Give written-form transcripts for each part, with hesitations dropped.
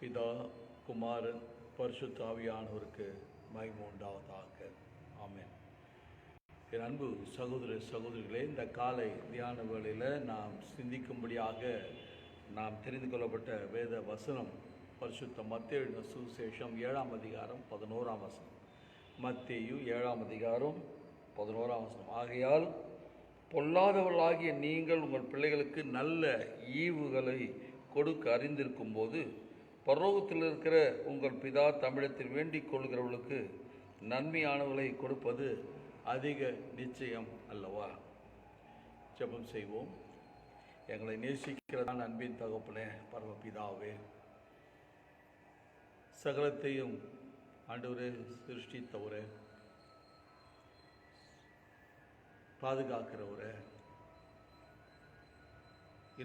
பிதா, குமாரன், பரிசுத்த ஆவியானவருக்கு மகிமை உண்டாவதாக. ஆமென். என் அன்பு சகோதர சகோதரிகளே, இந்த காலை தியான வேளையில் நாம் சிந்திக்கும்படியாக நாம் தெரிந்து கொள்ளப்பட்ட வேத வசனம் பரிசுத்த மத்தேயு எழுதின சுவிசேஷம் 7ஆம் அதிகாரம் 11ஆம் வசனம். மத்தேயு 7ஆம் அதிகாரம் 11ஆம் வசனம். ஆகையால் பொல்லாதவர்களாகிய நீங்கள் உங்கள் பிள்ளைகளுக்கு நல்ல ஈவுகளை கொடுக்க அறிந்திருக்கும் போது பரலோகத்தில் இருக்கிற உங்கள் பிதா தமிழத்தில் வேண்டிக் கொள்கிறவர்களுக்கு நன்மையானவர்களை கொடுப்பது அதிக நிச்சயம் அல்லவா? ஜெபம் செய்வோம். எங்களை நேசிக்கிறதான அன்பின் தகப்பனே, பரமபிதாவே, சகலத்தையும் ஆண்டவரே சிருஷ்டித்தவரே, பாதுகாக்கிறவரே,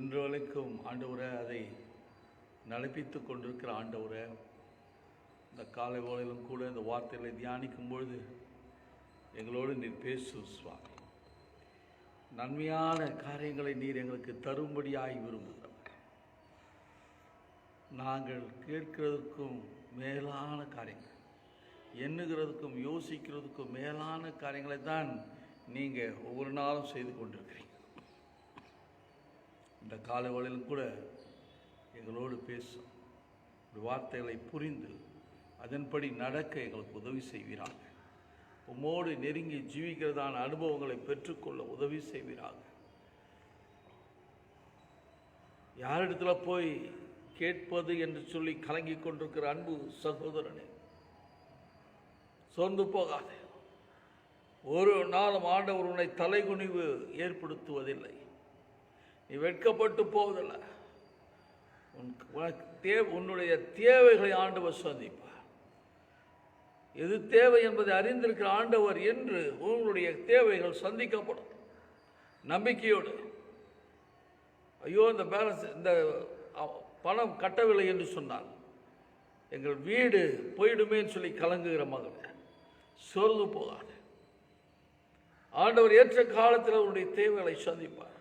இன்று வரைக்கும் ஆண்டவரே அதை நடப்பித்து கொண்டிருக்கிற ஆண்டவரே, இந்த காலை வேளையிலும் கூட இந்த வார்த்தைகளை தியானிக்கும் பொழுது எங்களோடு நீர் பேசு சுவாமி. நன்மையான காரியங்களை நீர் எங்களுக்கு தரும்படியாய் விரும்புகிறோம். நாங்கள் கேட்கிறதுக்கும் மேலான காரியங்கள், எண்ணுகிறதுக்கும் யோசிக்கிறதுக்கும் மேலான காரியங்களை தான் நீங்கள் ஒவ்வொரு நாளும் செய்து கொண்டிருக்கிறீங்க. இந்த காலை வேளையிலும் கூட எங்களோடு பேசும் வார்த்தைகளை புரிந்து அதன்படி நடக்க எங்களுக்கு உதவி செய்வீராக. உம்மோடு நெருங்கி ஜீவிக்கிறதான அனுபவங்களை பெற்றுக்கொள்ள உதவி செய்வீராக. யாரிடத்துல போய் கேட்பது என்று சொல்லி கலங்கி கொண்டிருக்கிற அன்பு சகோதரனே, சோர்ந்து போகாதே. ஒரு நாளும் ஆண்டவர் உன்னை தலைகுனிவு ஏற்படுத்துவதில்லை. நீ வெட்கப்பட்டு போவதில்லை. உன்னுடைய தேவைகளை ஆண்டவர் சந்திப்பார். எது தேவை என்பதை அறிந்திருக்கிற ஆண்டவர் என்று உங்களுடைய தேவைகள் சந்திக்கப்படும். நம்பிக்கையோடு, ஐயோ இந்த பேலன்ஸ், இந்த பணம் கட்டவில்லை என்று சொன்னால் எங்கள் வீடு போயிடுமேன்னு சொல்லி கலங்குகிற மகன் சோர்ந்து போகாது. ஆண்டவர் ஏற்ற காலத்தில் உன்னுடைய தேவைகளை சந்திப்பார்.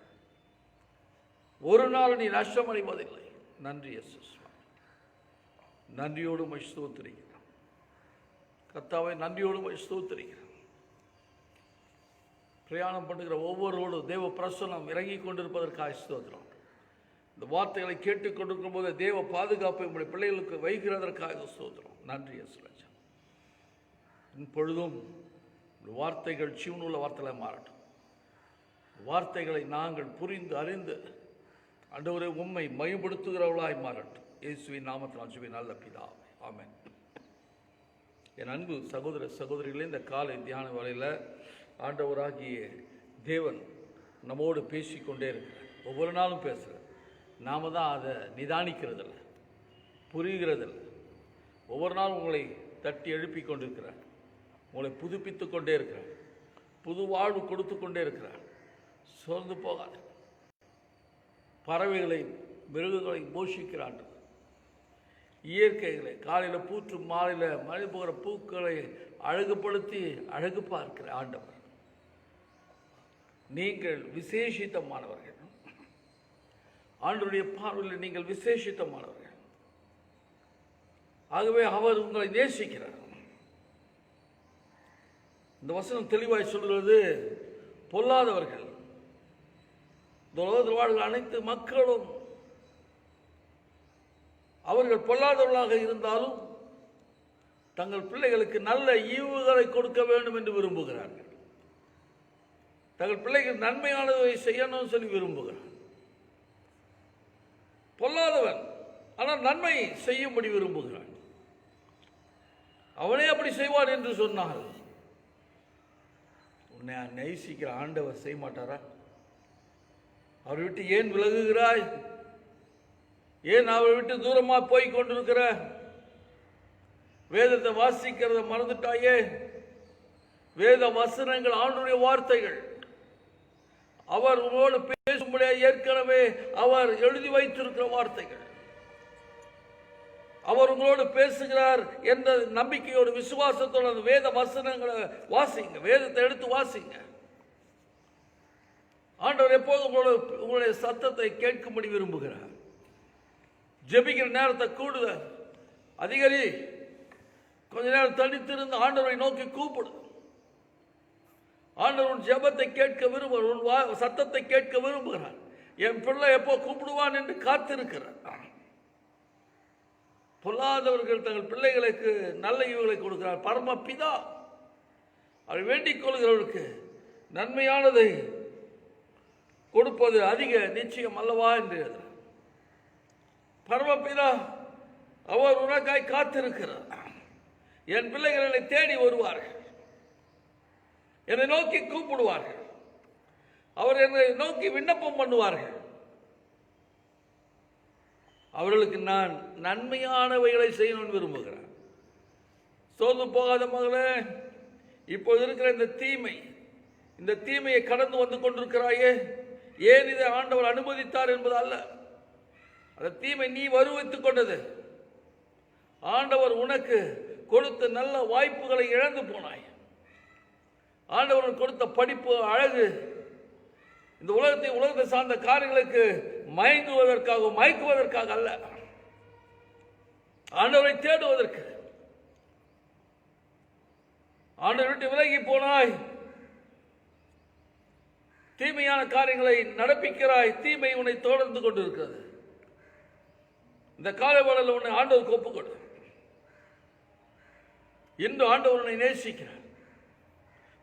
ஒரு நாள் நீ நஷ்டமடைவதில்லை. நன்றி இயேசு. நன்றியோடு உம்மை ஸ்தோத்திரிக்கிறேன் கர்த்தாவே, நன்றியோடு உம்மை ஸ்தோத்திரிக்கிறேன். பிரயாணம் பண்ணுகிற ஒவ்வொருவரோடும் தேவ பிரசன்னம் இறங்கி கொண்டிருப்பதற்காக ஸ்தோத்திரம். இந்த வார்த்தைகளை கேட்டுக்கொண்டிருக்கும் போது தேவ பாதுகாப்பை உங்களுடைய பிள்ளைகளுக்கு வைக்கிறதற்காக ஸ்தோத்திரம். நன்றி இயேசு. இப்பொழுதும் வார்த்தைகள் ஜீவனுள்ள வார்த்தைகளை மாறட்டும். வார்த்தைகளை நாங்கள் புரிந்து அறிந்து ஆண்டவரே உம்மை மகிமைப்படுத்துகிறவர்களாய் மாறட்டும். இயேசுவின் நாமத்தில் ஜெபிக்கிறேன் நல்ல பிதாவே, ஆமென். என் அன்பு சகோதர சகோதரிகளே, இந்த காலை தியான வேளையில் ஆண்டவராகிய தேவன் நம்மோடு பேசிக்கொண்டே இருக்கிறார். ஒவ்வொரு நாளும் பேசுகிறார். நாம் தான் அதை நிதானிக்கிறதில்ல, புரிகிறதில்லை. ஒவ்வொரு நாளும் உங்களை தட்டி எழுப்பி கொண்டிருக்கிறார். உங்களை புதுப்பித்து கொண்டே இருக்கிறார். புது வாழ்வு கொடுத்து கொண்டே இருக்கிறார். சோர்ந்து போகாது. பறவைகளை, மிருகங்களை போஷிக்கிறான். இயற்கைகளை காலையில் பூற்று மாலையில் மழை போகிற பூக்களை அழகுபடுத்தி அழகு பார்க்கிற ஆண்டவர். நீங்கள் விசேஷித்தமானவர்கள். ஆண்டவருடைய பார்வையில் நீங்கள் விசேஷித்தமானவர்கள். ஆகவே அவர் உங்களை நேசிக்கிறார். இந்த வசனம் தெளிவாய் சொல்கிறது, பொல்லாதவர்கள், உலகத்தில் வாழ்கிற அனைத்து மக்களும் அவர்கள் பொல்லாதவர்களாக இருந்தாலும் தங்கள் பிள்ளைகளுக்கு நல்ல ஈவுகளை கொடுக்க வேண்டும் என்று விரும்புகிறார்கள். தங்கள் பிள்ளைகள் நன்மையானதை செய்யணும்னு சொல்லி விரும்புகிறார். பொல்லாதவன் ஆனால் நன்மை செய்யும்படி விரும்புகிறான். அவனே அப்படி செய்வான் என்று சொன்னால் உன்னை நேசிக்கிற ஆண்டவர் செய்ய மாட்டாரா? அவரை விட்டு ஏன் விலகுகிறாய்? ஏன் அவரை விட்டு தூரமாக போய் கொண்டிருக்கிற? வேதத்தை வாசிக்கிறத மறந்துட்டாயே? வேத வசனங்கள் ஆண்டவருடைய வார்த்தைகள். அவர் உங்களோடு பேசும்படியாக ஏற்கனவே அவர் எழுதி வைத்திருக்கிற வார்த்தைகள். அவர் உங்களோடு பேசுகிறார் என்ற நம்பிக்கையோடு விசுவாசத்தோடு அந்த வேத வசனங்களை வாசிங்க. வேதத்தை எடுத்து வாசிங்க. ஆண்டவர் எப்போதும் உங்களுடைய சத்தத்தை கேட்கும்படி விரும்புகிறார். ஜெபிக்கிற நேரத்தை கூடுதல் அதிகாரி, கொஞ்ச நேரம் தனித்திருந்து ஆண்டவரை நோக்கி கூப்பிடு. ஆண்டவர் உன் ஜெபத்தை கேட்க விரும்புகிறார், உன் சத்தத்தை கேட்க விரும்புகிறார். என் பிள்ளை எப்போ கூப்பிடுவான் என்று காத்திருக்கிறார். பொல்லாதவர்கள் தங்கள் பிள்ளைகளுக்கு நல்ல ஈவுகளை கொடுக்கிறார். பரமபிதா அவர் வேண்டிக் கொள்கிறவர்களுக்கு நன்மையானதை கொடுப்பது அதிக நிச்சயம் அல்லவா என்று பரமபிதா அவர் உனக்காய் காத்திருக்கிறார். என் பிள்ளைகள் என்னை தேடி வருவார்கள், என்னை நோக்கி கூப்பிடுவார்கள், அவர் என்னை நோக்கி விண்ணப்பம் பண்ணுவார்கள். அவர்களுக்கு நான் நன்மையானவைகளை செய்யணும்னு விரும்புகிறேன். சோர்ந்து போகாத மகளே, இப்போது இருக்கிற இந்த தீமையை கடந்து வந்து கொண்டிருக்கிறாயே, ஏன் இதை ஆண்டவர் அனுமதித்தார் என்பது அல்ல. அந்த தீமை நீ வருவித்துக் கொண்டது. ஆண்டவர் உனக்கு கொடுத்த நல்ல வாய்ப்புகளை இழந்து போனாய். ஆண்டவர் கொடுத்த படிப்பு, அழகு, இந்த உலகத்தை சார்ந்த காரியங்களுக்கு மயக்குவதற்காக அல்ல, ஆண்டவரை தேடுவதற்கு. ஆண்டவரை விட்டு விலகி போனாய், தீமையான காரியங்களை நடப்பிக்கிறாய், தீமை உன்னை தொடர்ந்து கொண்டிருக்கிறது. இந்த காலவேளையில் உன்னை ஆண்டவருக்கு ஒப்புக்கொடு. இன்று ஆண்டவர் உன்னை நேசிக்கிறார்.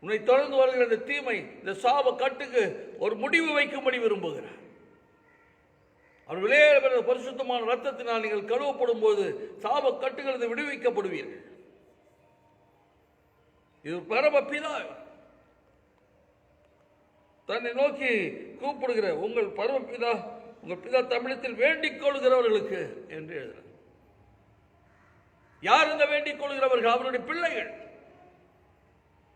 உன்னை தொடர்ந்து வருகிற இந்த தீமை, இந்த சாப கட்டுக்கு ஒரு முடிவு வைக்கும்படி விரும்புகிறார். அவர் விளையாட பரிசுத்தமான ரத்தத்தினால் நீங்கள் கழுவப்படும் போது சாப கட்டுகள் விடுவிக்கப்படுவீர்கள். இது பரமபிதா தன்னை நோக்கி கூப்பிடுகிற உங்கள் பரமபிதா, உங்கள் பிதா தமிழத்தில் வேண்டிக் கொள்கிறவர்களுக்கு என்று எழுதுகிறார். யார் இந்த வேண்டிக் கொள்கிறவர்கள்? அவருடைய பிள்ளைகள்.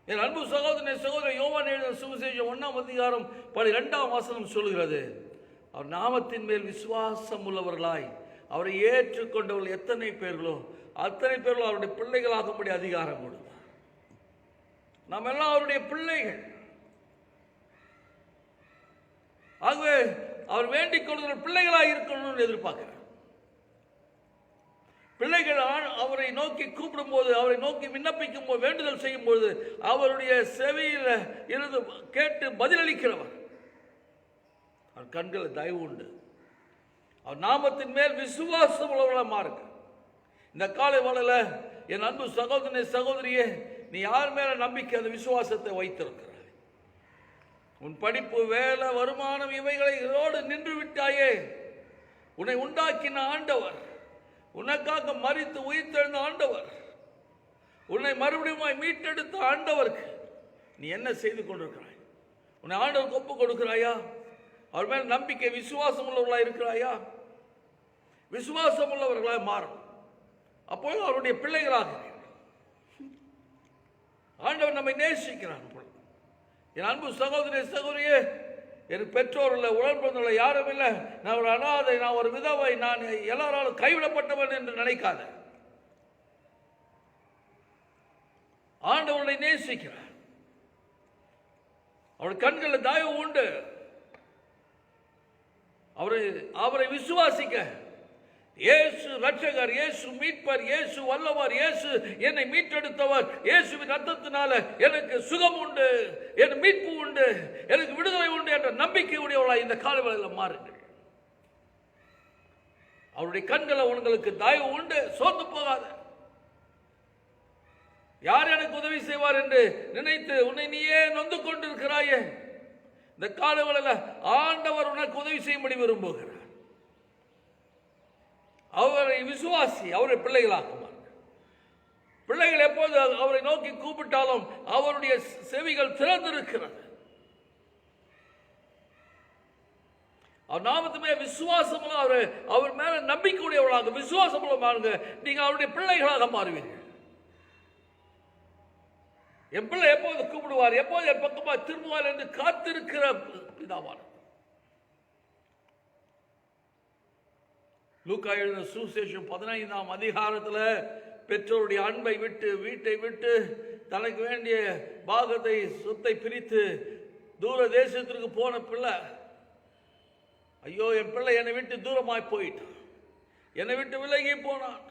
என் அன்பு சகோதரன் யோவான் எழுதின சுவிசேஷம் 1ஆம் அதிகாரம் 12ஆம் வசனம் சொல்கிறது, அவர் நாமத்தின் மேல் விசுவாசம் உள்ளவர்களாய் அவரை ஏற்றுக்கொண்டவர்கள் எத்தனை பேர்களோ அத்தனை பேர்களும் அவருடைய பிள்ளைகளாகும்படி அதிகாரம் கொடுத்தார். நாம் எல்லாம் அவருடைய பிள்ளைகள். ஆகவே அவர் வேண்டிக் கொள்கிற பிள்ளைகளாக இருக்கணும்னு எதிர்பார்க்கிறார். பிள்ளைகள் அவரை நோக்கி கூப்பிடும் போது, அவரை நோக்கி விண்ணப்பிக்கும் போது, வேண்டுதல் செய்யும் போது அவருடைய செவியில் இருந்து கேட்டு பதிலளிக்கிறவர். அவர் கண்களில் தயவு உண்டு. அவர் நாமத்தின் மேல் விசுவாசம் உள்ளவர்களாக மாறுங்க. இந்த காலை வேளையில் என் அன்பு சகோதரியே, நீ யார் மேல நம்பிக்கை, அந்த விசுவாசத்தை வைத்திருக்கிறாய்? உன் படிப்பு, வேலை, வருமானம் இவைகளோடு நின்று விட்டாயே. உன்னை உண்டாக்கின ஆண்டவர், உனக்காக மரித்து உயிர்த்தெழுந்த ஆண்டவர், உன்னை மறுபடியும் மீட்டெடுத்த ஆண்டவருக்கு நீ என்ன செய்து கொண்டிருக்கிறாய்? உன்னை ஆண்டவருக்கு ஒப்பு கொடுக்கிறாயா? அவர் மேல் நம்பிக்கை, விசுவாசம் உள்ளவர்களாக இருக்கிறாயா? விசுவாசம் உள்ளவர்களாக மாறும். அப்போது அவருடைய பிள்ளைகளாக ஆண்டவர் நம்மை நேசிக்கிறான். என் அன்பு சகோதரியே, என் பெற்றோர் இல்லை, உடன்பிறந்தவர்கள் யாரும் இல்லை, நான் ஒரு அனாதை, நான் ஒரு விதவை, நான் எல்லாராலும் கைவிடப்பட்டவன் என்று நினைக்காத. ஆண்டவரை நேசிக்கிறார். அவருடைய கண்களில் தயவு உண்டு. அவரை விசுவாசிக்க, இயேசு ரட்சகர், இயேசு மீட்பர், இயேசு வல்லவர், இயேசு என்னை மீட்டெடுத்தவர், இயேசுவின் ரத்தத்தினால எனக்கு சுகம் உண்டு, என் மீட்பு உண்டு, எனக்கு விடுதலை உண்டு என்ற நம்பிக்கை உடையவர்களாக இந்த காலவேளையில் மாறுங்கள். அவருடைய கண்களை உங்களுக்கு தயவு உண்டு. சோர்ந்து போகாத. யார் எனக்கு உதவி செய்வார் என்று நினைத்து உன்னை நீயே நொந்து கொண்டிருக்கிறாயே, இந்த காலவேளையில் ஆண்டவர் உனக்கு உதவி செய்யும்படி விரும்புகிறார். அவரை விசுவாசி, அவரை பிள்ளைகளாக்குவார். பிள்ளைகள் எப்போது அவரை நோக்கி கூப்பிட்டாலும் அவருடைய செவிகள் திறந்திருக்கிறது. அவர் நாமத்துமே விசுவாசம், அவர் மேல நம்பிக்கையுடையவர்களாக, விசுவாசம் மாறுங்க. நீங்க அவருடைய பிள்ளைகளாக மாறுவீர்கள். என் பிள்ளை எப்போது கூப்பிடுவார், எப்போது என் பக்கமா திரும்புவார் என்று காத்திருக்கிற பிதாவார். லூக்கா எழுதின சுவிசேஷம் 15ஆம் அதிகாரத்தில் பெற்றோருடைய அன்பை விட்டு, வீட்டை விட்டு, தனக்கு வேண்டிய பாகத்தை, சொத்தை பிரித்து தூர தேசத்திற்கு போன பிள்ளை, ஐயோ என் பிள்ளை என்னை விட்டு தூரமாய் போயிட்டான், என்னை விட்டு விலகி போனான்,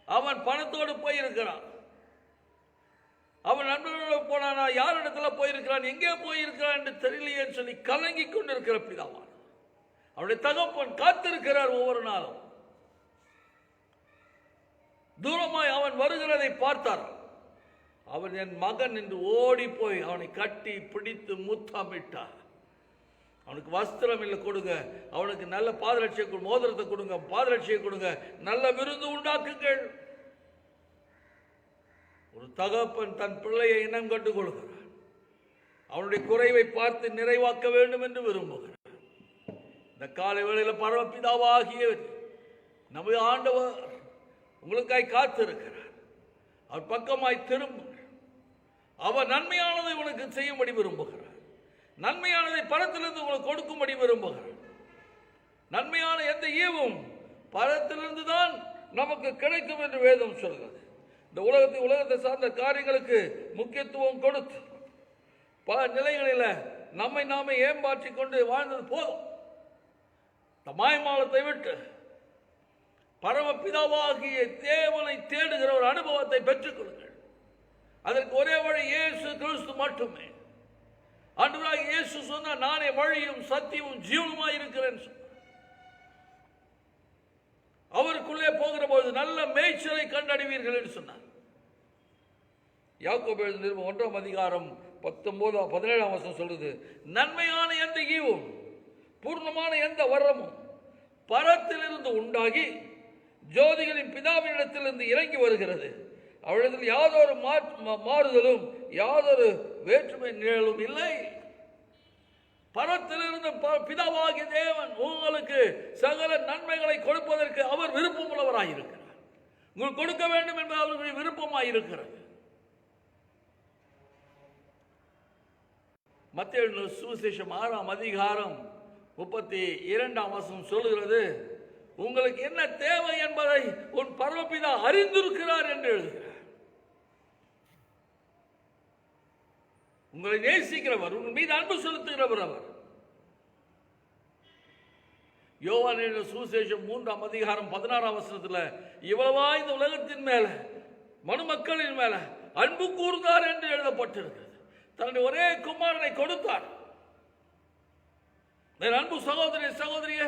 அவன் பணத்தோடு போயிருக்கிறான். அவன் நண்பர்களோடு போனானா, யார் இடத்துல போயிருக்கிறான், எங்கே போயிருக்கிறான் என்று தெரியலையேன்னு சொல்லி கலங்கி கொண்டிருக்கிற பிதாவான் அவனுடைய தகப்பன் காத்திருக்கிறார். ஒவ்வொரு நாளும் தூரமாய் அவன் வருகிறதை பார்த்தார். அவன் என் மகன் என்று ஓடி போய் அவனை கட்டி பிடித்து முத்தமிட்டார். அவனுக்கு வஸ்திரம் இல்லை கொடுங்க, அவனுக்கு நல்ல பாதரட்சியை மோதிரத்தை கொடுங்க, பாதரட்சியை கொடுங்க, நல்ல விருந்து உண்டாக்குங்கள். ஒரு தகப்பன் தன் பிள்ளையை இனம் கண்டு கொள்கிறார். அவனுடைய குறைவை பார்த்து நிறைவாக்க வேண்டும் என்று விரும்புகிறார். இந்த காலை வேளையில் பரமபிதாவாகிய நமது ஆண்டவர் உங்களுக்காய் காத்திருக்கிறார். அவர் பக்கமாய் திரும்புங்கள். அவர் நன்மையானதை உனக்கு செய்யும்படி விரும்புகிறார். நன்மையானதை பரத்திலிருந்து உங்களுக்கு கொடுக்கும்படி விரும்புகிறார். நன்மையான எந்த ஈவும் பரத்திலிருந்து தான் நமக்கு கிடைக்கும் என்று வேதம் சொல்கிறது. இந்த உலகத்தை சார்ந்த காரியங்களுக்கு முக்கியத்துவம் கொடுத்து பல நிலைகளில் நம்மை நாமே ஏமாற்றிக் கொண்டு வாழ்ந்தது போதும். இந்த மாயமாலத்தை விட்டு பரமபிதாவாகிய தேவனை தேடுகிற ஒரு அனுபவத்தை பெற்றுக் கொள்ளுங்கள். அதற்கு ஒரே வழி இயேசு கிறிஸ்து மட்டுமே. ஆண்டவராகிய இயேசு சொன்னார், நானே வழியும் சத்தியமும் ஜீவனுமாய் இருக்கிறேன். அவருக்குள்ளே போகிற போது நல்ல மேய்ச்சலை கண்டடைவீர்கள் என்று சொன்னார். யாக்கோபு எழுதின நிருபம் 1ஆம் அதிகாரம் 17ஆம் வசனம் சொல்றது, நன்மையான எந்த ஈவும் பூர்ணமான எந்த வரமும் பரத்திலிருந்து உண்டாகி ஜோதிகளின் பிதாவினிடத்திலிருந்து இறங்கி வருகிறது. அவரிடத்தில் யாதொரு மாறுதலும் யாதொரு வேற்றுமை நிழலும் இல்லை. பரத்திலிருந்து பிதாவாகிய தேவன் உங்களுக்கு சகல நன்மைகளை கொடுப்பதற்கு அவர் விருப்பம் உள்ளவராயிருக்கிறார். உங்களுக்கு கொடுக்க வேண்டும் என்பது அவர்களுடைய விருப்பமாயிருக்கிறது. மத்தேயு சுவிசேஷம் 6ஆம் அதிகாரம் 32ஆம் வசனம் சொல்கிறது, உங்களுக்கு என்ன தேவை என்பதை உன் பரமபிதா அறிந்திருக்கிறார் என்று எழுதுகிறார். உங்களை நேசிக்கிறவர், உங்கள் மீது அன்பு செலுத்துகிறவர் அவர். யோவான் எழுதின சுவிசேஷம் 3ஆம் அதிகாரம் 16ஆம் வசனத்தில், இவ்வளவா இந்த உலகத்தின் மேல மனுமக்களின் மேல அன்பு கூர்ந்தார் என்று எழுதப்பட்டிருக்கிறது. தன்னுடைய ஒரே குமாரனை கொடுத்தார். அன்பு சகோதரியே,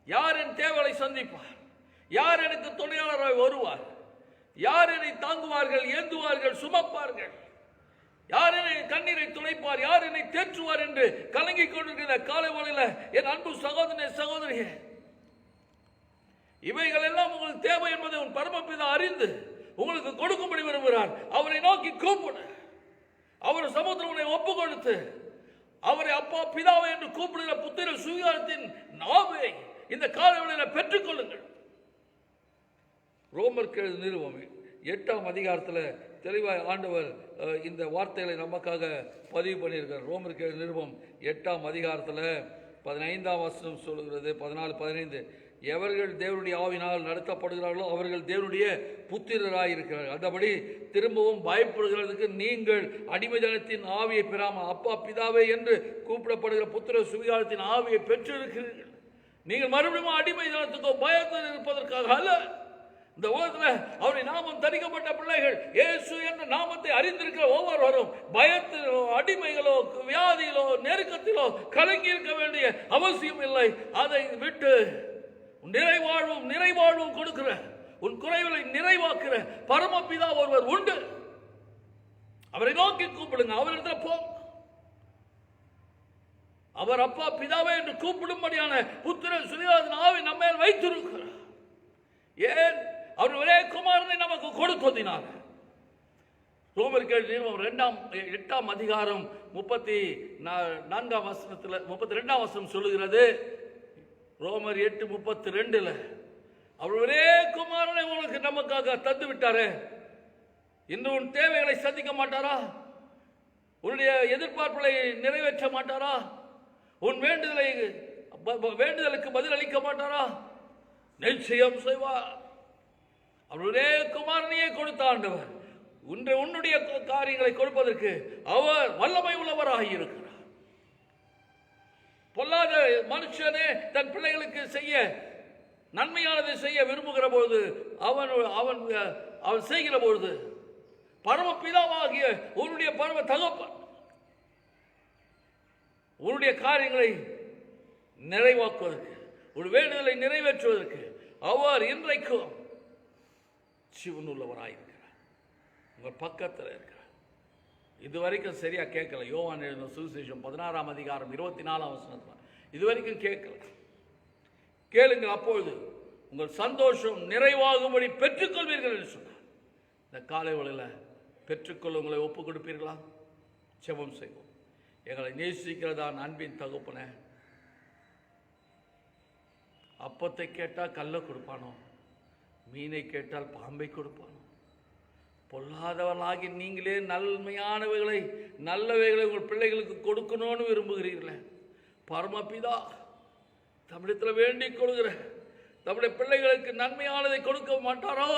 யார் என் தேவையை சந்திப்பார்? யார் எனக்கு துணையாளராய் வருவார்? யார் என்னை தாங்குவார்கள், ஏந்துவார்கள், சுமப்பார்கள்? யார் என்னை கண்ணீரை துடைப்பார்? யார் என்னை தேற்றுவார் என்று கலங்கிக் கொண்டிருக்கிற காலை வேளையில் என் அன்பு சகோதரியே, இவைகள் எல்லாம் உங்களுக்கு தேவை என்பதை உன் பரமபிதா அறிந்து உங்களுக்கு கொடுக்கும்படி விரும்புகிறார். அவரை நோக்கி கூப்பிடு. அவர் சமுத்திரனை ஒப்பு கொடுத்து அவரை அப்பா பிதாவை என்று கூப்பிடுகிற புத்திர சுவிகாரத்தின் நாவை இந்த காலவெளியில் பெற்றுக் கொள்ளுங்கள். ரோமர் நிறுவம் 8ஆம் அதிகாரத்தில் தெளிவாய் ஆண்டவர் இந்த வார்த்தைகளை நமக்காக பதிவு பண்ணியிருக்கார். ரோமர் நிறுவம் 8ஆம் அதிகாரத்தில் 15ஆம் வசனம் சொல்லுகிறது, 14, 15, எவர்கள் தேவனுடைய ஆவினால் நடத்தப்படுகிறார்களோ அவர்கள் தேவனுடைய புத்திரராயிருக்கிறார்கள். அந்தபடி திரும்பவும் பயப்படுகிறதுக்கு நீங்கள் அடிமைதனத்தின் ஆவியை பெறாமல் அப்பா பிதாவே என்று கூப்பிடப்படுகிற புத்திர சுவிகாரத்தின் ஆவியை பெற்றிருக்கிறீர்கள். நீங்கள் மறுபடியும் அடிமைதனத்துக்கோ பயத்தில் இருப்பதற்காக அல்ல. இந்த உலகத்தில் அவருடைய நாமம் தரிக்கப்பட்ட பிள்ளைகள் இயேசு என்ற நாமத்தை அறிந்திருக்கிற ஒவ்வொருவரும் பயத்திலோ அடிமைகளோ வியாதியிலோ நெருக்கத்திலோ கலங்கி இருக்க வேண்டிய அவசியம் இல்லை. அதை விட்டு நிறைவாழ்வும் கொடுக்கிற, உன் குறைகளை நிறைவாக்குற பரமபிதா ஒருவர் உண்டு. அவரை நோக்கி கூப்பிடுங்க. அவரிடத்துல போ. அவர் அப்பா பிதாவே என்று கூப்பிடும்படியான புத்திர சுவிகாரத்தின் ஆவி நம்ம வைத்திருக்கிறார். ஏன்? அவர் ஒரே குமாரனை நமக்கு கொடுத்ததினால. ரோமர் நிறுவனம் 8ஆம் அதிகாரம் 34ஆம் வசனத்தில் 32ஆம் வசனம் சொல்லுகிறது. ரோமர் 8:32 அவர் ஒரே குமாரனை உங்களுக்கு நமக்காக தந்து விட்டாரே. இன்று உன் தேவைகளை சந்திக்க மாட்டாரா? உன்னுடைய எதிர்பார்ப்புகளை நிறைவேற்ற மாட்டாரா? உன் வேண்டுதலுக்கு பதில் அளிக்க மாட்டாரா? நிச்சயம் செய்வார். அவர் ஒரே குமாரனையே கொடுத்த ஆண்டவர் உன்னுடைய காரியங்களை கொடுப்பதற்கு அவர் வல்லமை உள்ளவராக இருக்கிறார். பொல்லாத மனுஷனே தன் பிள்ளைகளுக்கு செய்ய நன்மையானதை செய்ய விரும்புகிற பொழுது அவன் அவன் அவன் செய்கிற பொழுது பரமபிதாவாகிய உன்னுடைய பரம தகப்பன் உன்னுடைய காரியங்களை நிறைவாக்குவதற்கு, ஒரு வேண்டுதலை நிறைவேற்றுவதற்கு அவர் இன்றைக்கும் ஜீவனுள்ளவராயிருக்கிறார். உங்கள் பக்கத்தில் இருக்கிறார். இதுவரைக்கும் சரியா கேட்கல. யோவான் எழுதின சுவிசேஷம் 16ஆம் அதிகாரம் 24ஆம் வசனம் இதுவரைக்கும் கேட்கல. கேளுங்க, அப்பொழுது உங்கள் சந்தோஷம் நிறைவாகும்படி பெற்றுக்கொள்வீர்கள் என்று சொன்னார். இந்த காலை வேளையில் பெற்றுக்கொள்ள உங்களை ஒப்புக் கொடுப்பீர்களா? ஜெபம் செய்வோம். எங்களை நேசிக்கிறதா அன்பின் தகப்பனே, அப்பத்தை கேட்டால் கல்லை கொடுப்பானோ, மீனை கேட்டால் பாம்பை கொடுப்பானோ? பொல்லாதவர்களாகி நீங்களே நன்மையானவைகளை நல்லவைகளை உங்கள் பிள்ளைகளுக்கு கொடுக்கணும்னு விரும்புகிறீர்களே. பரமபிதா தமிழத்தில் வேண்டிக் கொள்கிற நம்முடைய பிள்ளைகளுக்கு நன்மையானதை கொடுக்க மாட்டாரோ?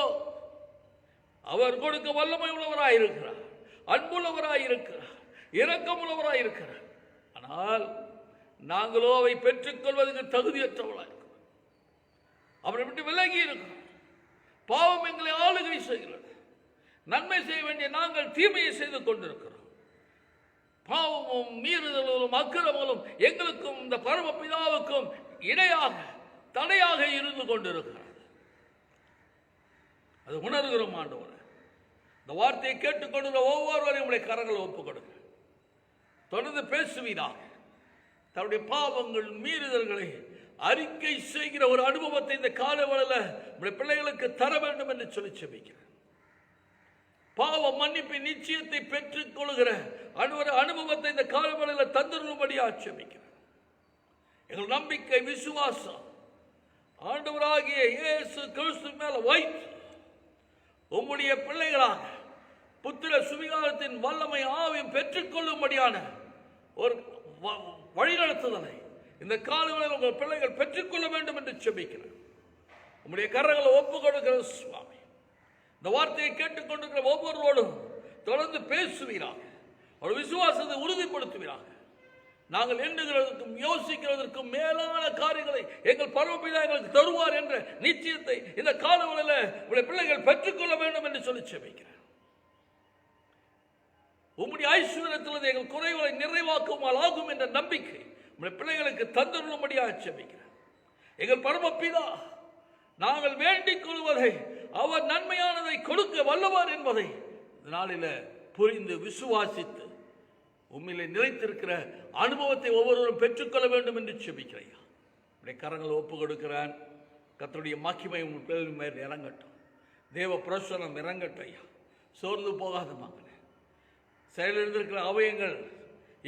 அவர் கொடுக்க வல்லமை உள்ளவராயிருக்கிறார், அன்புள்ளவராயிருக்கிறார், இரக்கமுள்ளவராயிருக்கிறார். ஆனால் நாங்களோ அவை பெற்றுக்கொள்வதற்கு தகுதியற்றவர்களாக இருக்கிறோம். அவரை விட்டு விலகி இருக்கிறோம். பாவம் எங்களை ஆளுகை செய்கிறது. நன்மை செய்ய வேண்டிய நாங்கள் தீமையை செய்து கொண்டிருக்கிறோம். பாவமும் மீறுதலும் அக்கிரமங்களும் எங்களுக்கும் இந்த பரமபிதாவுக்கும் இடையாக தடையாக இருந்து கொண்டிருக்கிறது. அது உணர்கிறோம் ஆண்டவரே. இந்த வார்த்தையை கேட்டுக்கொண்டு ஒவ்வொருவரையும் உடைய கரங்களை ஒப்புக் கொடுங்க. தொடர்ந்து பேசுவீராக. தன்னுடைய பாவங்கள் மீறுதல்களை அறிக்கை செய்கிற ஒரு அனுபவத்தை இந்த காலவெளியில் உடைய பிள்ளைகளுக்கு தர வேண்டும் என்று சொல்லி செபிக்கிறேன். பாவ மன்னிப்பின் நிச்சயத்தை பெற்றுக் கொள்கிற அனுபவத்தை இந்த காலவெளியில் தந்துரும்படியா செபிக்கிறேன். எங்கள் நம்பிக்கை விசுவாசம் ஆண்டவராகிய இயேசு கிறிஸ்து மேல வைத்து உம்முடைய பிள்ளைகளாக புத்திர சுவிகாரத்தின் வல்லமை ஆவியும் பெற்றுக்கொள்ளும்படியான ஒரு வழிநடத்துதலை இந்த காலங்களில் உங்கள் பிள்ளைகள் பெற்றுக்கொள்ள வேண்டும் என்று செபிக்கிறேன். உம்முடைய கரங்களை ஒப்புக் கொடுக்கிற சுவாமி, இந்த வார்த்தையை கேட்டுக்கொண்டிருக்கிற ஒவ்வொருவரோடும் தொடர்ந்து பேசுவீராக. ஒரு விசுவாசத்தை உறுதிப்படுத்துவீராக. நாங்கள் எண்ணுகிறதற்கும் யோசிக்கிறதற்கும் மேலான காரியங்களை எங்கள் பரமபிதா எங்களுக்கு தருவார் என்ற நிச்சயத்தை இந்த காலங்களில் உங்களுடைய பிள்ளைகள் பெற்றுக்கொள்ள வேண்டும் என்று சொல்லி செபிக்கிறேன். உம்முடைய ஐஸ்வர்யத்தில் எங்கள் குறைகளை நிறைவாக்குமால் ஆகும் என்ற நம்பிக்கை உங்களுடைய பிள்ளைகளுக்கு தந்துள்ளபடியாக செபிக்கிறேன். எங்கள் பரமபிதா நாங்கள் வேண்டிக் கொள்வதை அவர் நன்மையானதை கொடுக்க வல்லவர் என்பதை நாளில் புரிந்து விசுவாசித்து உண்மையிலே நிலைத்திருக்கிற அனுபவத்தை ஒவ்வொருவரும் பெற்றுக்கொள்ள வேண்டும் என்று செபிக்கிறேன். உடைய கரங்களை ஒப்பு கொடுக்கிறேன். கர்த்தருடைய மகிமை உங்கள் பிள்ளைகள் மேல் இறங்கட்டும். தேவ பிரசனம் இறங்கட்டும் ஐயா. சோர்ந்து போகாத மகனே, செயலிழந்திருக்கிற அவயங்கள்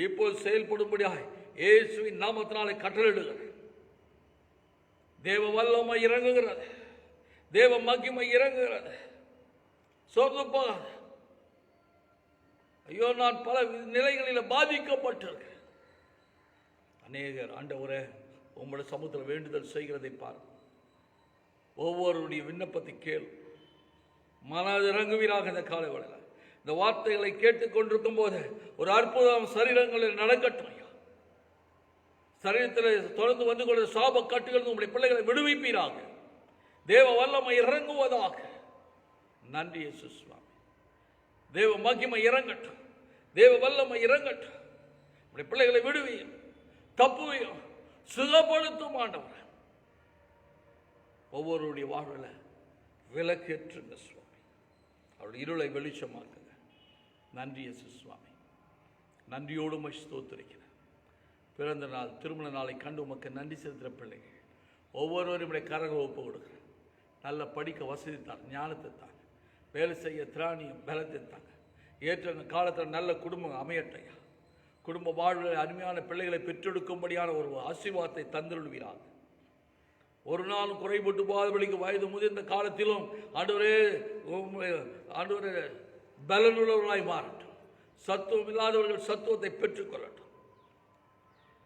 இப்போது செயல்படும்படியாக இயேசுவின் நாமத்தினாலே கட்டளையிடுகிறேன். தேவ வல்லமை இறங்குகிறது, தேவ மகிமை இறங்குகிறது. சோர்ந்து போகாது. ஐயோ, நான் பல நிலைகளில் பாதிக்கப்பட்டிருக்கிறேன். அநேகர் ஆண்டவரே உங்களுடைய சமூகத்தில் வேண்டுதல் செய்கிறதை பார். ஒவ்வொருடைய விண்ணப்பத்தை கேள். மனது இறங்குவீராக. இந்த காலை வேளையில் இந்த வார்த்தைகளை கேட்டுக்கொண்டிருக்கும் போது ஒரு அற்புதம் சரீரங்களில் நடக்கட்டும். சரீரத்தில் தொடர்ந்து வந்து கொண்ட சாப கட்டுகள் உங்களுடைய பிள்ளைகளை விடுவிப்பீராக. தேவ வல்லமை இறங்குவதாக. நன்றி இயேசு சுவாமி. தேவ மகிமை இறங்கட்டும், தேவ வல்லமை இறங்கட்டும். உங்களுடைய பிள்ளைகளை விடுவியும், தப்புவையும், சுகப்படுத்தும் ஆண்டவர். ஒவ்வொருடைய வாழ்வில் விளக்கேற்றுங்க சுவாமி. அவருடைய இருளை வெளிச்சமாக்குங்க. நன்றி இயேசு சுவாமி. நன்றியோடு ஸ்தோத்திரிக்கிறேன். பிறந்த நாள், திருமண நாளை கண்டு உமக்கு நன்றி செலுத்துகிற பிள்ளைகள் ஒவ்வொருவரும் கரங்களை ஒப்பு கொடுக்குறேன். நல்ல படிக்க வசதி தாங்க, ஞானத்தை தாங்க, வேலை செய்ய திராணியம் பலத்தை தாங்க. ஏற்ற காலத்தில் நல்ல குடும்பம் அமையட்டையா. குடும்ப வாழ்வில் அருமையான பிள்ளைகளை பெற்றெடுக்கும்படியான ஒரு ஆசீர்வாதத்தை தந்துள்ளுவீராக. ஒரு நாளும் குறைபட்டு போகாதபடிக்கு வயது முதிர்ந்த காலத்திலும் ஆண்டவரே பலனுள்ளவர்களாய் மாறட்டும். சத்துவம் இல்லாதவர்கள் சத்துவத்தை பெற்றுக்கொள்ளட்டும்.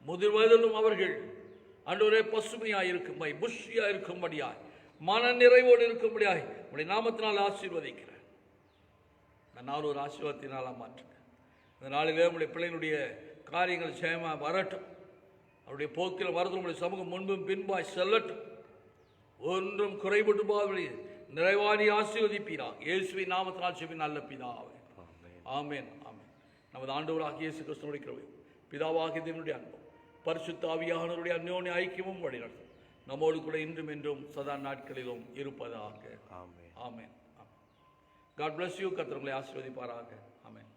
முதிர் வயதிலும் அவர்கள் ஆண்டவரே பசுமையாய் இருக்கும்படி, புஷ்டியாய் இருக்கும்படியாய், மன நிறைவோடு இருக்கும்படியாய் உடைய நாமத்தினால் ஆசீர்வதிக்கிறேன். இந்த நாள் ஒரு ஆசீர்வாதத்தினால மாற்றுங்க. இந்த நாளிலே உடைய பிள்ளைகளுடைய காரியங்கள் ஜெயமாக வரட்டும். அவருடைய போக்கில் வரது உடைய சமூகம் முன்பும் பின்பாய் செல்லட்டும். ஒன்றும் குறைபட்டு போவதில்லை. நிறைவாடி ஆசீர்வதிப்பீராக. இயேசுவின் நாமத்தினால் ஜெபிக்கிறேன் நல்ல பிதாவே. ஆமென். ஆமென். நமது ஆண்டவராகிய இயேசு கிறிஸ்துவின் கிருபையும் பிதாவாகிய தேவனுடைய அன்பும் பரிசுத்த ஆவியானவருடைய அந்யோன்ய ஐக்கியமும் வழிநடத்தும் நம்மோடு கூட இன்றும் என்றும் சதா நாட்களிலும் இருப்பதாக. ஆமென். ஆமென். God bless you. கர்த்தர் உங்களை ஆசீர்வதிப்பாராக. ஆமென்.